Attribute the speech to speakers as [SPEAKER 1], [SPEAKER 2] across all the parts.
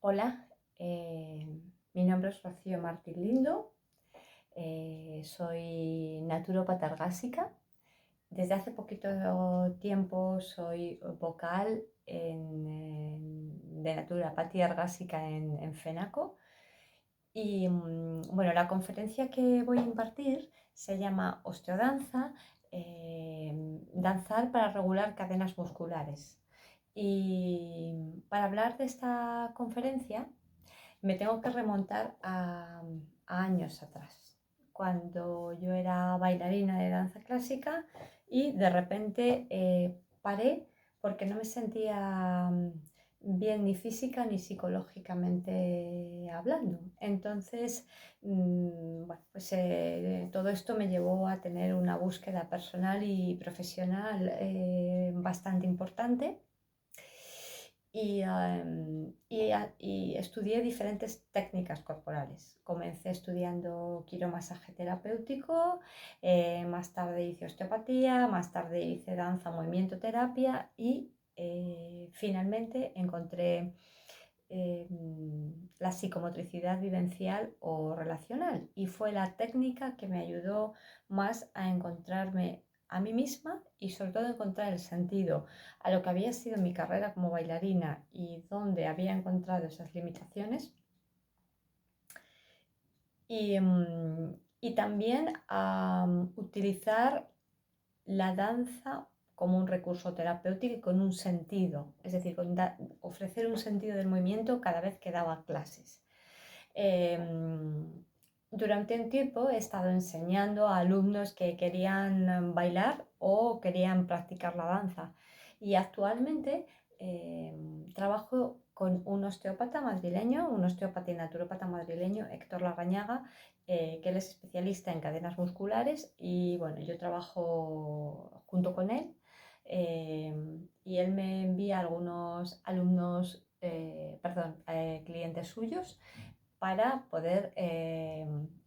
[SPEAKER 1] Hola, mi nombre es Rocío Martín Lindo, soy naturópata ergásica. Desde hace poquito tiempo soy vocal de naturopatía ergásica en FENACO. Y bueno, la conferencia que voy a impartir se llama Osteodanza, danzar para regular cadenas musculares. Y para hablar de esta conferencia me tengo que remontar a años atrás, cuando yo era bailarina de danza clásica y de repente paré porque no me sentía bien ni física ni psicológicamente hablando. Entonces, bueno, pues todo esto me llevó a tener una búsqueda personal y profesional bastante importante y estudié diferentes técnicas corporales. Comencé estudiando quiromasaje terapéutico, más tarde hice osteopatía, más tarde hice danza, movimiento, terapia y finalmente encontré eh, la psicomotricidad vivencial o relacional, y fue la técnica que me ayudó más a encontrarme a mí misma y sobre todo encontrar el sentido a lo que había sido mi carrera como bailarina y dónde había encontrado esas limitaciones, y también a utilizar la danza como un recurso terapéutico y con un sentido, es decir, ofrecer un sentido del movimiento cada vez que daba clases. Durante un tiempo he estado enseñando a alumnos que querían bailar o querían practicar la danza, y actualmente trabajo con un osteópata madrileño, un osteópata y naturópata madrileño, Héctor Larrañaga, que él es especialista en cadenas musculares y bueno, yo trabajo junto con él, y él me envía algunos alumnos, perdón, clientes suyos para poder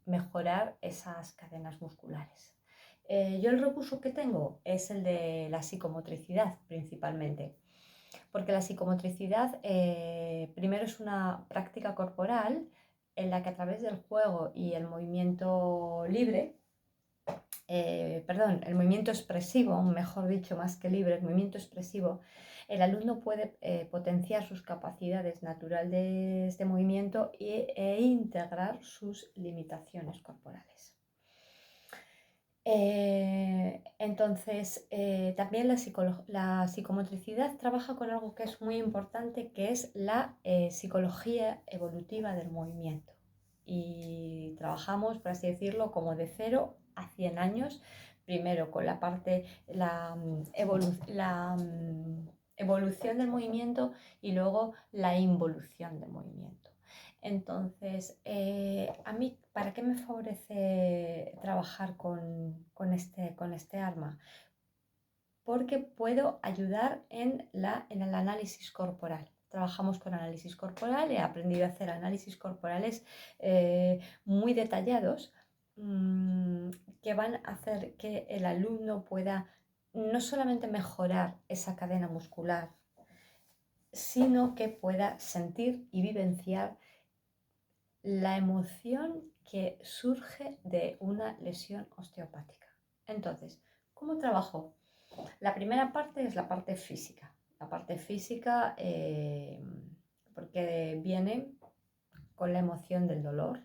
[SPEAKER 1] mejorar esas cadenas musculares. Yo el recurso que tengo es el de la psicomotricidad principalmente, porque la psicomotricidad primero es una práctica corporal en la que a través del juego y el movimiento libre, perdón, el movimiento expresivo, mejor dicho, más que libre, el movimiento expresivo, el alumno puede potenciar sus capacidades naturales de movimiento e integrar sus limitaciones corporales. Entonces, también la psicomotricidad trabaja con algo que es muy importante, que es la psicología evolutiva del movimiento. Y trabajamos, por así decirlo, como de 0 a 100 años, primero con la parte, la evolución del movimiento y luego la involución del movimiento. Entonces, a mí, ¿para qué me favorece trabajar con este arma? Porque puedo ayudar en el análisis corporal. Trabajamos con análisis corporal, he aprendido a hacer análisis corporales muy detallados, que van a hacer que el alumno pueda no solamente mejorar esa cadena muscular, sino que pueda sentir y vivenciar la emoción que surge de una lesión osteopática. Entonces, ¿cómo trabajo? La primera parte es la parte física. La parte física, porque viene con la emoción del dolor.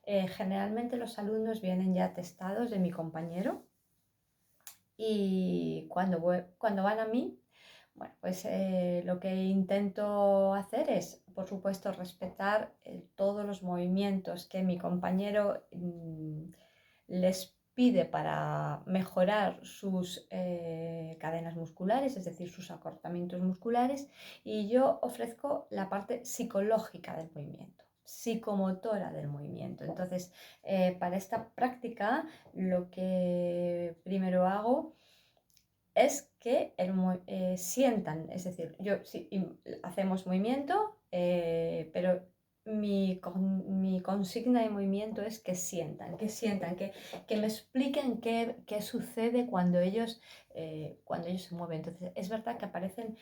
[SPEAKER 1] Generalmente los alumnos vienen ya testados de mi compañero, y cuando van a mí, bueno, pues lo que intento hacer es, por supuesto, respetar todos los movimientos que mi compañero les pide para mejorar sus cadenas musculares, es decir, sus acortamientos musculares, y yo ofrezco la parte psicológica del movimiento, psicomotora del movimiento. Entonces, para esta práctica, lo que primero hago es que sientan, es decir, hacemos movimiento, pero mi consigna de movimiento es que sientan, que me expliquen qué sucede cuando ellos se mueven. Entonces, es verdad que aparecen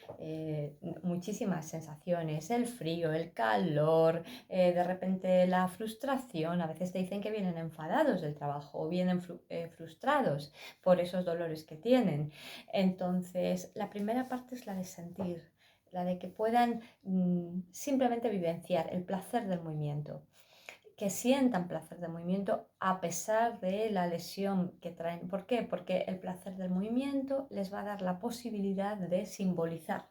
[SPEAKER 1] muchísimas sensaciones, el frío, el calor, de repente la frustración. A veces te dicen que vienen enfadados del trabajo o vienen frustrados por esos dolores que tienen. Entonces, la primera parte es la de sentir, la de que puedan simplemente vivenciar el placer del movimiento, que sientan placer del movimiento a pesar de la lesión que traen. ¿Por qué? Porque el placer del movimiento les va a dar la posibilidad de simbolizar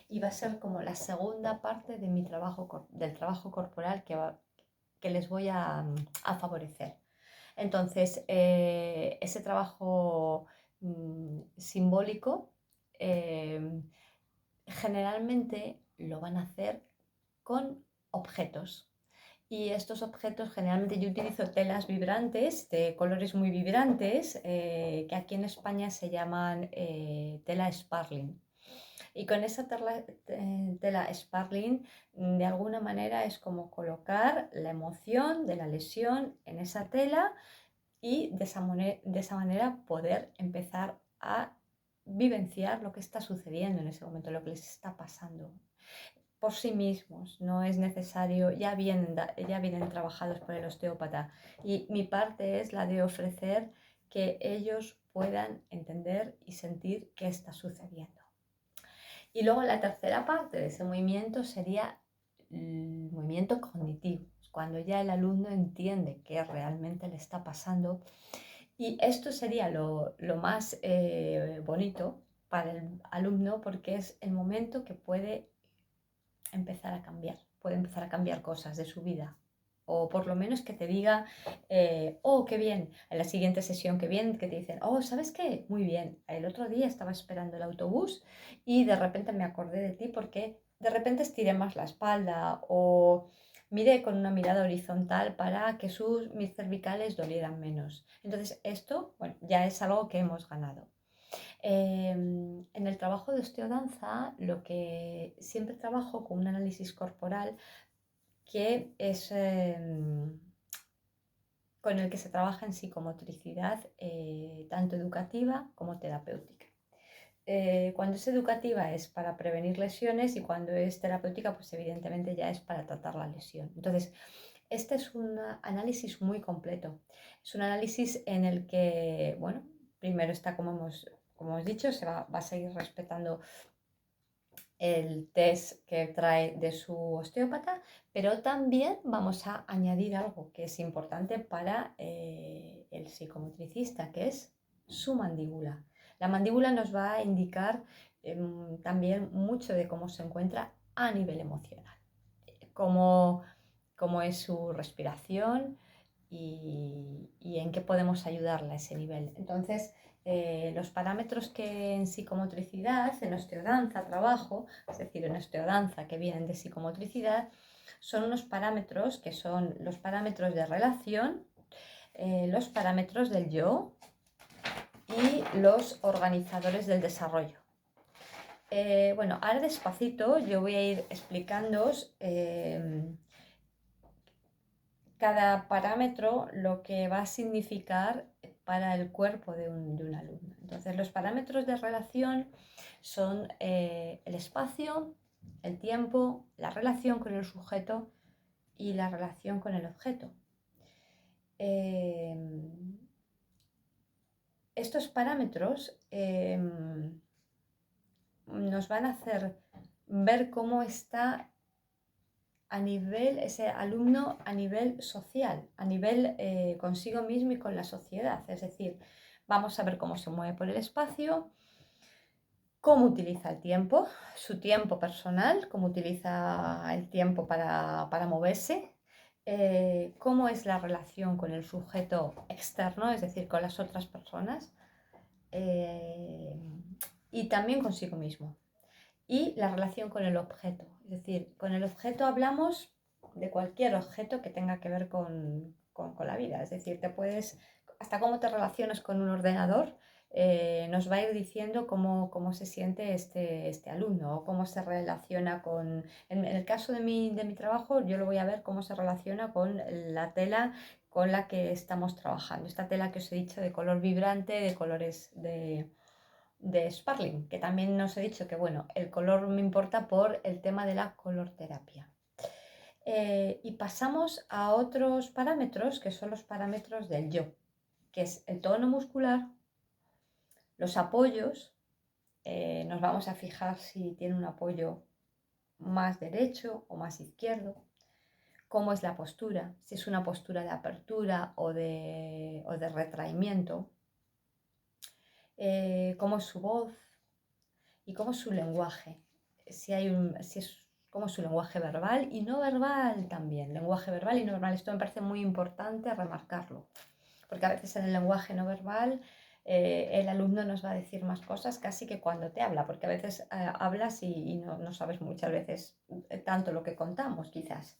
[SPEAKER 1] y va a ser como la segunda parte de mi trabajo, del trabajo corporal que les voy a favorecer. Entonces, ese trabajo simbólico generalmente lo van a hacer con objetos. Y estos objetos, generalmente yo utilizo telas vibrantes, de colores muy vibrantes, que aquí en España se llaman tela sparkling. Y con esa tela sparkling, de alguna manera es como colocar la emoción de la lesión en esa tela y de esa manera poder empezar a vivenciar lo que está sucediendo en ese momento, lo que les está pasando por sí mismos. No es necesario, ya vienen trabajados por el osteópata, y mi parte es la de ofrecer que ellos puedan entender y sentir qué está sucediendo. Y luego la tercera parte de ese movimiento sería el movimiento cognitivo, cuando ya el alumno entiende qué realmente le está pasando. Y esto sería lo más bonito para el alumno, porque es el momento que puede empezar a cambiar, puede empezar a cambiar cosas de su vida. O por lo menos que te diga, oh, qué bien, en la siguiente sesión que viene, que te dicen, oh, ¿sabes qué? Muy bien, el otro día estaba esperando el autobús y de repente me acordé de ti porque de repente estiré más la espalda o miré con una mirada horizontal para que mis cervicales dolieran menos. Entonces esto, bueno, ya es algo que hemos ganado. En el trabajo de osteodanza, lo que siempre trabajo con un análisis corporal que es con el que se trabaja en psicomotricidad, tanto educativa como terapéutica. Cuando es educativa es para prevenir lesiones, y cuando es terapéutica, pues evidentemente ya es para tratar la lesión. Entonces, este es un análisis muy completo. Es un análisis en el que, bueno, primero está, como hemos dicho, va a seguir respetando el test que trae de su osteópata, pero también vamos a añadir algo que es importante para el psicomotricista, que es su mandíbula. La mandíbula nos va a indicar también mucho de cómo se encuentra a nivel emocional, cómo, cómo es su respiración y en qué podemos ayudarla a ese nivel. Entonces, los parámetros que en psicomotricidad, en osteodanza trabajo, es decir, en osteodanza que vienen de psicomotricidad, son unos parámetros que son los parámetros de relación, los parámetros del yo y los organizadores del desarrollo. Bueno, ahora despacito yo voy a ir explicándoos cada parámetro lo que va a significar para el cuerpo de un alumno. Entonces, los parámetros de relación son el espacio, el tiempo, la relación con el sujeto y la relación con el objeto. Estos parámetros nos van a hacer ver cómo está a nivel, ese alumno a nivel social, a nivel consigo mismo y con la sociedad. Es decir, vamos a ver cómo se mueve por el espacio, cómo utiliza el tiempo, su tiempo personal, cómo utiliza el tiempo para moverse, cómo es la relación con el sujeto externo, es decir, con las otras personas, y también consigo mismo. Y la relación con el objeto, es decir, con el objeto hablamos de cualquier objeto que tenga que ver con la vida, es decir, hasta cómo te relacionas con un ordenador nos va a ir diciendo cómo se siente este alumno o cómo se relaciona con... En el caso de mi trabajo, yo lo voy a ver cómo se relaciona con la tela con la que estamos trabajando. Esta tela que os he dicho de color vibrante, de colores de sparkling, que también os he dicho que, bueno, el color me importa por el tema de la colorterapia. Y pasamos a otros parámetros que son los parámetros del yo, que es el tono muscular, los apoyos. Nos vamos a fijar si tiene un apoyo más derecho o más izquierdo, cómo es la postura, si es una postura de apertura o de retraimiento, cómo es su voz y cómo es su lenguaje, si es cómo es su lenguaje verbal y no verbal también, lenguaje verbal y no verbal. Esto me parece muy importante remarcarlo, porque a veces en el lenguaje no verbal el alumno nos va a decir más cosas casi que cuando te habla, porque a veces hablas y no sabes muchas veces tanto lo que contamos quizás.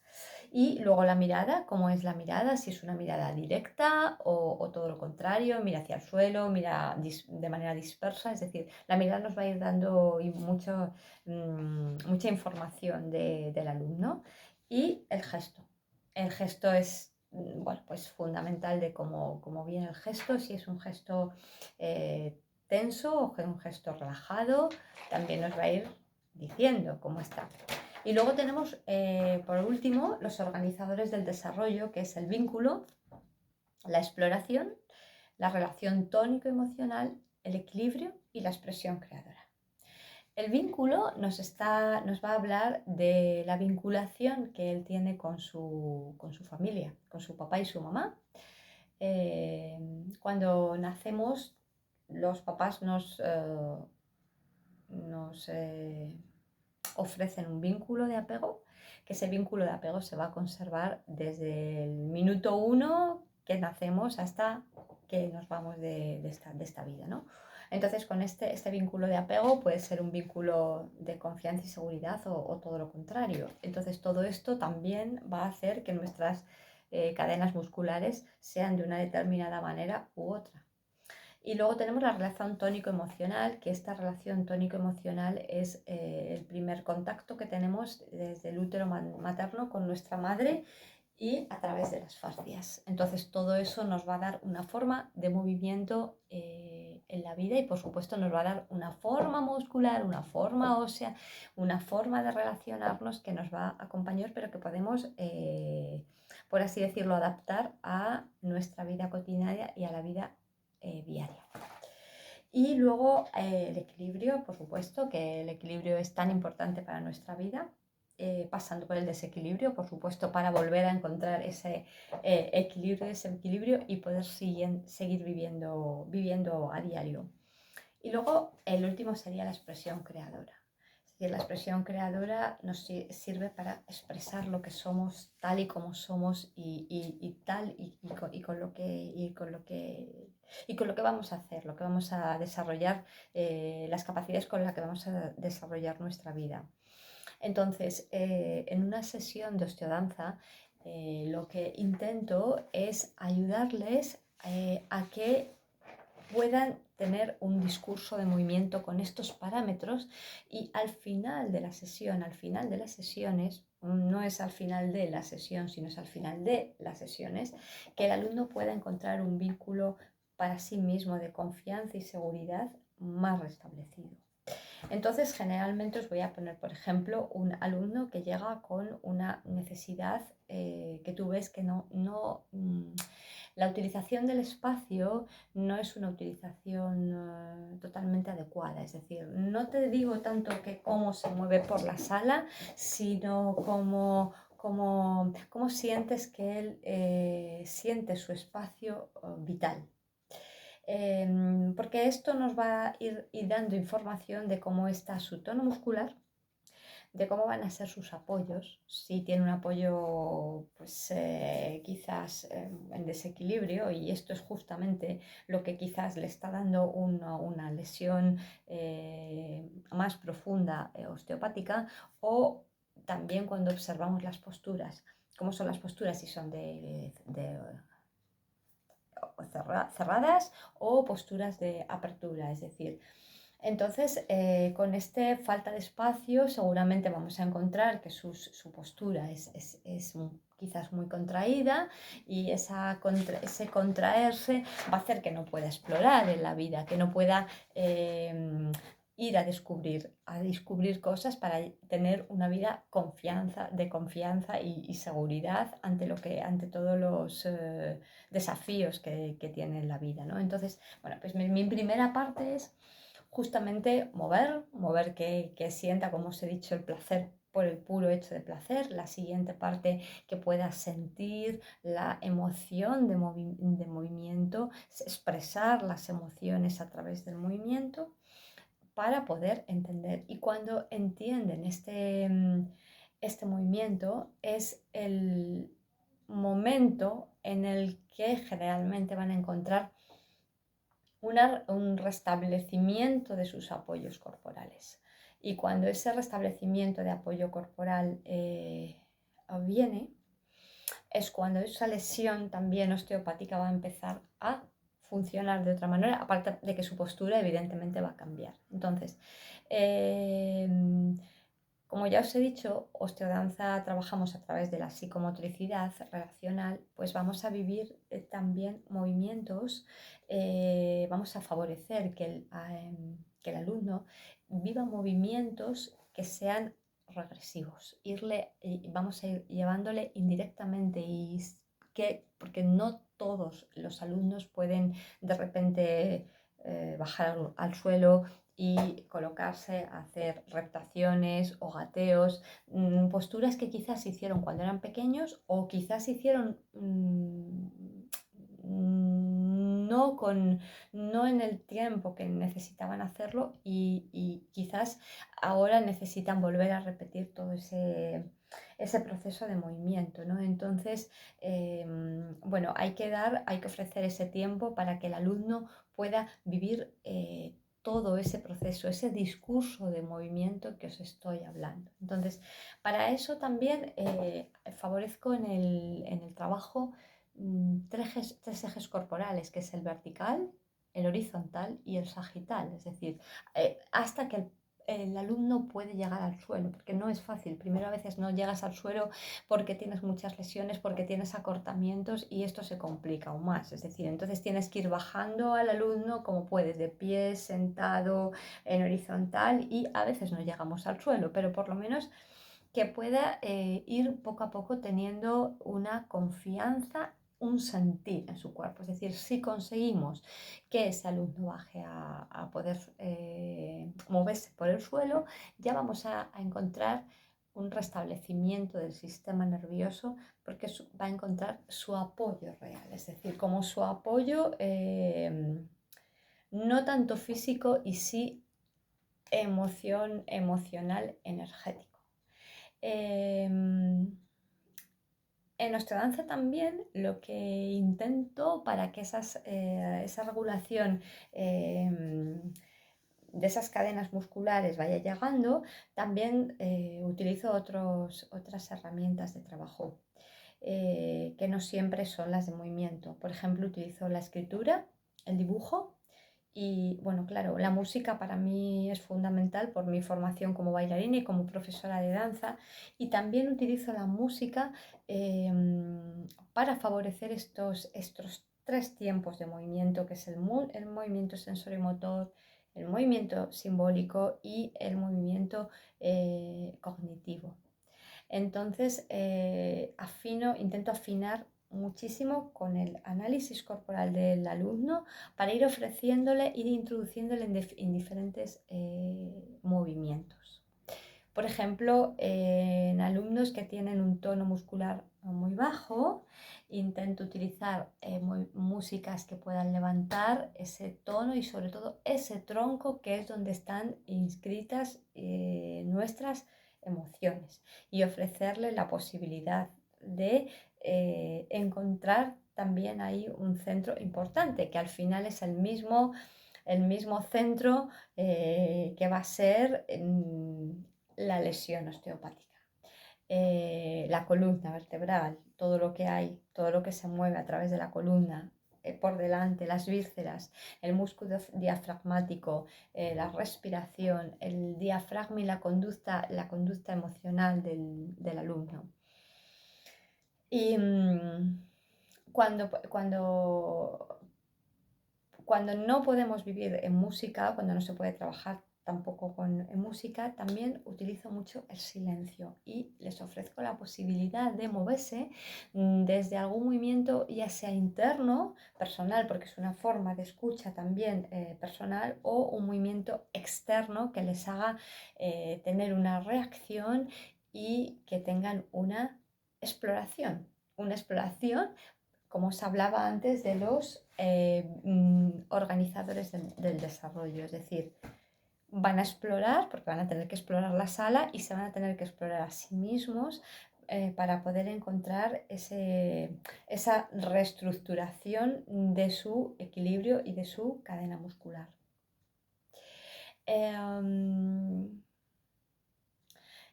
[SPEAKER 1] Y luego la mirada, cómo es la mirada, si es una mirada directa o todo lo contrario, mira hacia el suelo, mira de manera dispersa, es decir, la mirada nos va a ir dando mucha información del alumno. Y el gesto. El gesto es bueno, pues fundamental de cómo viene el gesto, si es un gesto tenso o un gesto relajado, también nos va a ir diciendo cómo está. Y luego tenemos, por último, los organizadores del desarrollo, que es el vínculo, la exploración, la relación tónico-emocional, el equilibrio y la expresión creadora. El vínculo nos va a hablar de la vinculación que él tiene con su familia, con su papá y su mamá. Cuando nacemos, los papás nos ofrecen un vínculo de apego, que ese vínculo de apego se va a conservar desde el minuto 1 que nacemos hasta que nos vamos de esta vida, ¿no? Entonces, con este vínculo de apego puede ser un vínculo de confianza y seguridad o todo lo contrario. Entonces, todo esto también va a hacer que nuestras cadenas musculares sean de una determinada manera u otra. Y luego tenemos la relación tónico-emocional, que esta relación tónico-emocional es el primer contacto que tenemos desde el útero materno con nuestra madre y a través de las fascias. Entonces todo eso nos va a dar una forma de movimiento en la vida y por supuesto nos va a dar una forma muscular, una forma ósea, una forma de relacionarnos que nos va a acompañar, pero que podemos, por así decirlo, adaptar a nuestra vida cotidiana y a la vida diaria. Y luego el equilibrio, por supuesto, que el equilibrio es tan importante para nuestra vida, pasando por el desequilibrio, por supuesto, para volver a encontrar ese equilibrio y poder seguir viviendo a diario. Y luego el último sería la expresión creadora. Es decir, la expresión creadora nos sirve para expresar lo que somos tal y como somos y con lo que vamos a hacer, lo que vamos a desarrollar, las capacidades con las que vamos a desarrollar nuestra vida. Entonces, en una sesión de osteodanza, lo que intento es ayudarles a que puedan tener un discurso de movimiento con estos parámetros y al final de la sesión, al final de las sesiones, no es al final de la sesión, sino es al final de las sesiones, que el alumno pueda encontrar un vínculo para sí mismo de confianza y seguridad más restablecido. Entonces, generalmente os voy a poner, por ejemplo, un alumno que llega con una necesidad que tú ves que la utilización del espacio no es una utilización totalmente adecuada. Es decir, no te digo tanto que cómo se mueve por la sala, sino cómo sientes que él siente su espacio vital. Porque esto nos va a ir dando información de cómo está su tono muscular, de cómo van a ser sus apoyos, si tiene un apoyo pues quizás en desequilibrio, y esto es justamente lo que quizás le está dando una lesión más profunda osteopática, o también cuando observamos las posturas, cómo son las posturas, si son de cerradas o posturas de apertura, es decir, entonces, con este falta de espacio seguramente vamos a encontrar que su postura es quizás muy contraída y ese contraerse va a hacer que no pueda explorar en la vida, que no pueda ir a descubrir cosas para tener una vida de confianza y seguridad ante todos los desafíos que tiene en la vida, ¿no? Entonces, bueno, pues mi primera parte es justamente mover que sienta, como os he dicho, el placer por el puro hecho de placer. La siguiente parte, que pueda sentir la emoción de movimiento, expresar las emociones a través del movimiento para poder entender. Y cuando entienden este movimiento, es el momento en el que generalmente van a encontrar un restablecimiento de sus apoyos corporales. Y cuando ese restablecimiento de apoyo corporal viene, es cuando esa lesión también osteopática va a empezar a funcionar de otra manera, aparte de que su postura evidentemente va a cambiar. Entonces, eh, como ya os he dicho, osteodanza trabajamos a través de la psicomotricidad relacional, pues vamos a vivir también movimientos, vamos a favorecer que el alumno viva movimientos que sean regresivos, vamos a ir llevándole indirectamente porque no todos los alumnos pueden de repente bajar al suelo y colocarse a hacer reptaciones o gateos, posturas que quizás se hicieron cuando eran pequeños o quizás se hicieron no en el tiempo que necesitaban hacerlo y quizás ahora necesitan volver a repetir todo ese proceso de movimiento, ¿no? Entonces, bueno, hay que ofrecer ese tiempo para que el alumno pueda vivir todo ese proceso, ese discurso de movimiento que os estoy hablando. Entonces, para eso también favorezco en el trabajo tres ejes corporales, que es el vertical, el horizontal y el sagital, es decir, hasta que el alumno puede llegar al suelo, porque no es fácil. Primero a veces no llegas al suelo porque tienes muchas lesiones, porque tienes acortamientos y esto se complica aún más. Es decir, entonces tienes que ir bajando al alumno como puedes, de pie, sentado, en horizontal y a veces no llegamos al suelo, pero por lo menos que pueda ir poco a poco teniendo una confianza, un sentir en su cuerpo. Es decir, si conseguimos que ese alumno baje a poder moverse por el suelo, ya vamos a encontrar un restablecimiento del sistema nervioso porque va a encontrar su apoyo real, es decir, como su apoyo no tanto físico y sí emocional, energético. En nuestra danza también lo que intento para que esa regulación de esas cadenas musculares vaya llegando, también utilizo otras herramientas de trabajo que no siempre son las de movimiento. Por ejemplo, utilizo la escritura, el dibujo y, bueno, claro, la música para mí es fundamental por mi formación como bailarina y como profesora de danza. Y también utilizo la música para favorecer estos tres tiempos de movimiento, que es el movimiento sensorimotor, el movimiento simbólico y el movimiento cognitivo. Entonces, intento afinar muchísimo con el análisis corporal del alumno para ir introduciéndole en diferentes movimientos. Por ejemplo, en alumnos que tienen un tono muscular muy bajo, intento utilizar músicas que puedan levantar ese tono y sobre todo ese tronco que es donde están inscritas nuestras emociones y ofrecerle la posibilidad de encontrar también ahí un centro importante, que al final es el mismo centro que va a ser la lesión osteopática. La columna vertebral, todo lo que se mueve a través de la columna por delante, las vísceras, el músculo diafragmático, la respiración, el diafragma y la conducta emocional del alumno. Y cuando no podemos vivir en música, cuando no se puede trabajar tampoco en música, también utilizo mucho el silencio y les ofrezco la posibilidad de moverse desde algún movimiento, ya sea interno, personal, porque es una forma de escucha también personal, o un movimiento externo que les haga tener una reacción y que tengan una exploración. Una exploración, como os hablaba antes, de los organizadores del desarrollo. Es decir, van a explorar, porque van a tener que explorar la sala y se van a tener que explorar a sí mismos para poder encontrar esa reestructuración de su equilibrio y de su cadena muscular.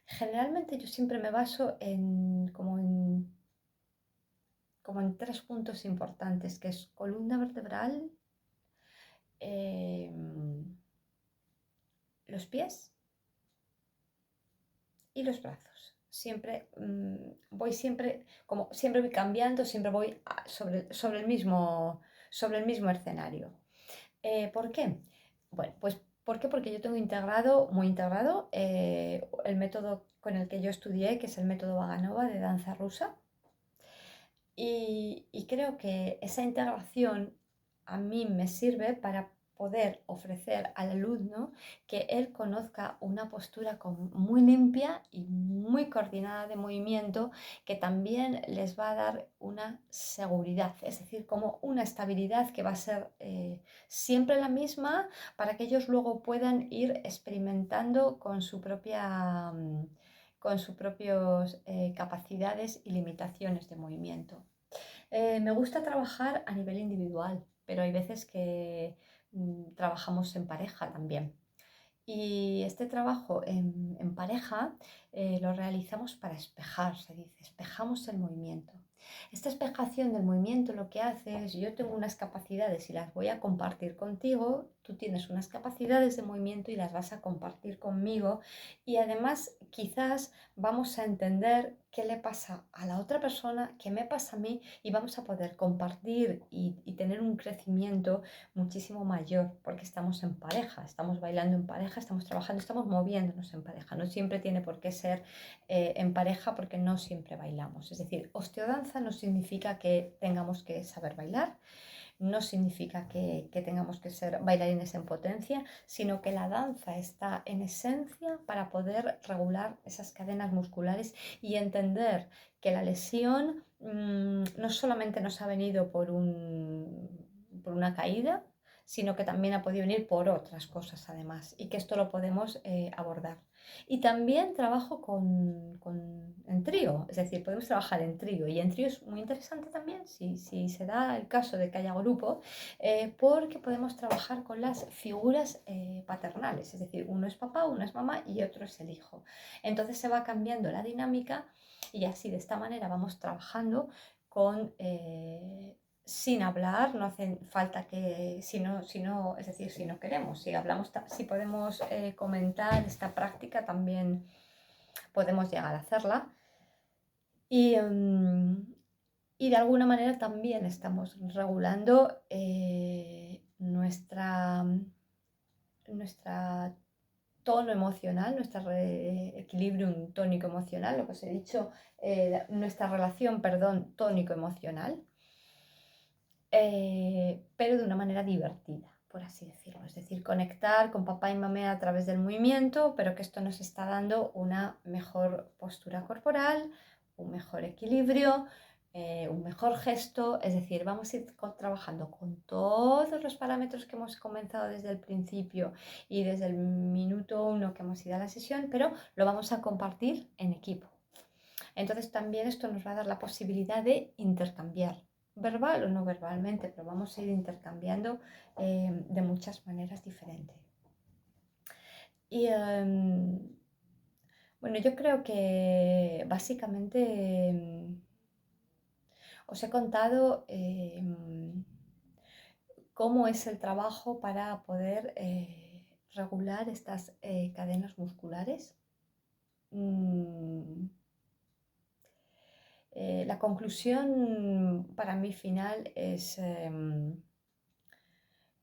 [SPEAKER 1] Generalmente yo siempre me baso como en 3 puntos importantes, que es columna vertebral, los pies y los brazos. Siempre voy cambiando, siempre voy sobre el mismo escenario. ¿Por qué? Bueno, pues ¿por qué? Porque yo tengo muy integrado el método con el que yo estudié, que es el método Vaganova de danza rusa. Y creo que esa integración a mí me sirve para poder ofrecer al alumno que él conozca una postura muy limpia y muy coordinada de movimiento, que también les va a dar una seguridad, es decir, como una estabilidad que va a ser siempre la misma, para que ellos luego puedan ir experimentando con sus propias capacidades y limitaciones de movimiento. Me gusta trabajar a nivel individual, pero hay veces que trabajamos en pareja también. Y este trabajo en pareja lo realizamos para espejar, se dice, espejamos el movimiento. Esta espejación del movimiento lo que hace es, yo tengo unas capacidades y las voy a compartir contigo, tú tienes unas capacidades de movimiento y las vas a compartir conmigo, y además quizás vamos a entender qué le pasa a la otra persona, qué me pasa a mí, y vamos a poder compartir y tener un crecimiento muchísimo mayor, porque estamos en pareja, estamos bailando en pareja, estamos trabajando, estamos moviéndonos en pareja. No siempre tiene por qué ser en pareja, porque no siempre bailamos. Es decir, osteodanza no significa que tengamos que saber bailar, no significa que tengamos que ser bailarines en potencia, sino que la danza está en esencia para poder regular esas cadenas musculares y entender que la lesión no solamente nos ha venido por una caída, sino que también ha podido venir por otras cosas además, y que esto lo podemos abordar. Y también trabajo en trío, es decir, podemos trabajar en trío, y en trío es muy interesante también si se da el caso de que haya grupo, porque podemos trabajar con las figuras paternales, es decir, uno es papá, uno es mamá y otro es el hijo. Entonces se va cambiando la dinámica, y así de esta manera vamos trabajando sin hablar. No hace falta que, si no, es decir, si no queremos, si hablamos, si podemos comentar esta práctica, también podemos llegar a hacerla. Y de alguna manera también estamos regulando nuestra tono emocional, nuestro equilibrio tónico emocional, lo que os he dicho, nuestra relación, perdón, tónico-emocional, pero de una manera divertida, por así decirlo. Es decir, conectar con papá y mamá a través del movimiento, pero que esto nos está dando una mejor postura corporal, un mejor equilibrio, un mejor gesto. Es decir, vamos a ir trabajando con todos los parámetros que hemos comenzado desde el principio y desde el minuto 1 que hemos ido a la sesión, pero lo vamos a compartir en equipo. Entonces también esto nos va a dar la posibilidad de intercambiar, verbal o no verbalmente, pero vamos a ir intercambiando de muchas maneras diferentes. Y bueno, yo creo que básicamente os he contado cómo es el trabajo para poder regular estas cadenas musculares. Mm, la conclusión para mí final es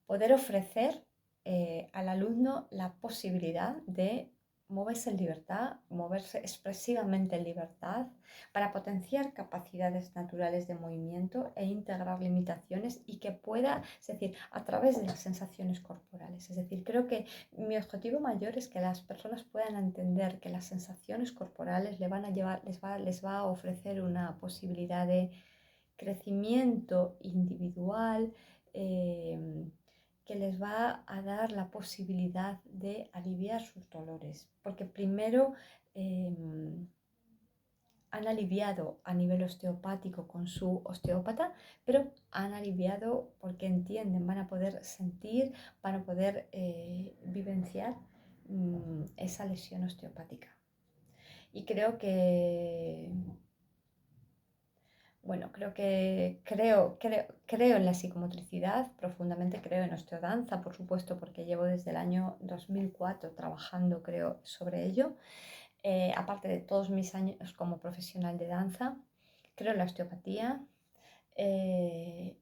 [SPEAKER 1] poder ofrecer al alumno la posibilidad de moverse en libertad, moverse expresivamente en libertad, para potenciar capacidades naturales de movimiento e integrar limitaciones y que pueda, es decir, a través de las sensaciones corporales. Es decir, creo que mi objetivo mayor es que las personas puedan entender que las sensaciones corporales les van a llevar, les va a ofrecer una posibilidad de crecimiento individual, que les va a dar la posibilidad de aliviar sus dolores. Porque primero han aliviado a nivel osteopático con su osteópata, pero han aliviado porque entienden, van a poder sentir, van a poder vivenciar esa lesión osteopática. Y creo que bueno, creo en la psicomotricidad, profundamente creo en osteodanza, por supuesto, porque llevo desde el año 2004 trabajando, creo, sobre ello. Aparte de todos mis años como profesional de danza, creo en la osteopatía. Eh,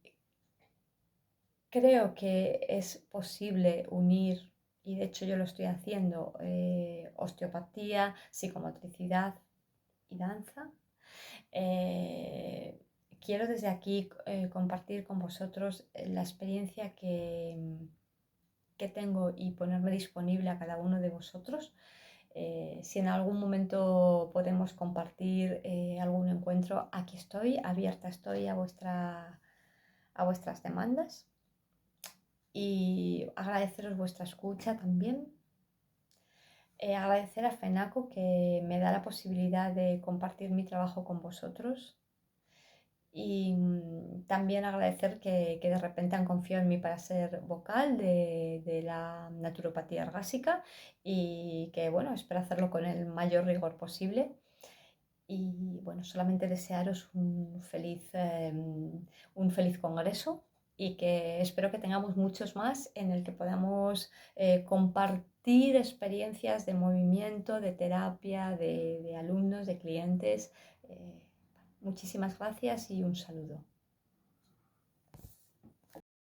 [SPEAKER 1] Creo que es posible unir, y de hecho yo lo estoy haciendo, osteopatía, psicomotricidad y danza. Eh, Quiero desde aquí compartir con vosotros la experiencia que tengo y ponerme disponible a cada uno de vosotros. Si en algún momento podemos compartir algún encuentro, aquí estoy, abierta estoy a vuestras demandas y agradeceros vuestra escucha también. Agradecer a FENACO que me da la posibilidad de compartir mi trabajo con vosotros. Y también agradecer que de repente han confiado en mí para ser vocal de la naturopatía ergásica y que bueno, espero hacerlo con el mayor rigor posible. Y bueno, solamente desearos un feliz congreso y que espero que tengamos muchos más en el que podamos compartir experiencias de movimiento, de terapia, de alumnos, de clientes. Muchísimas gracias y un saludo.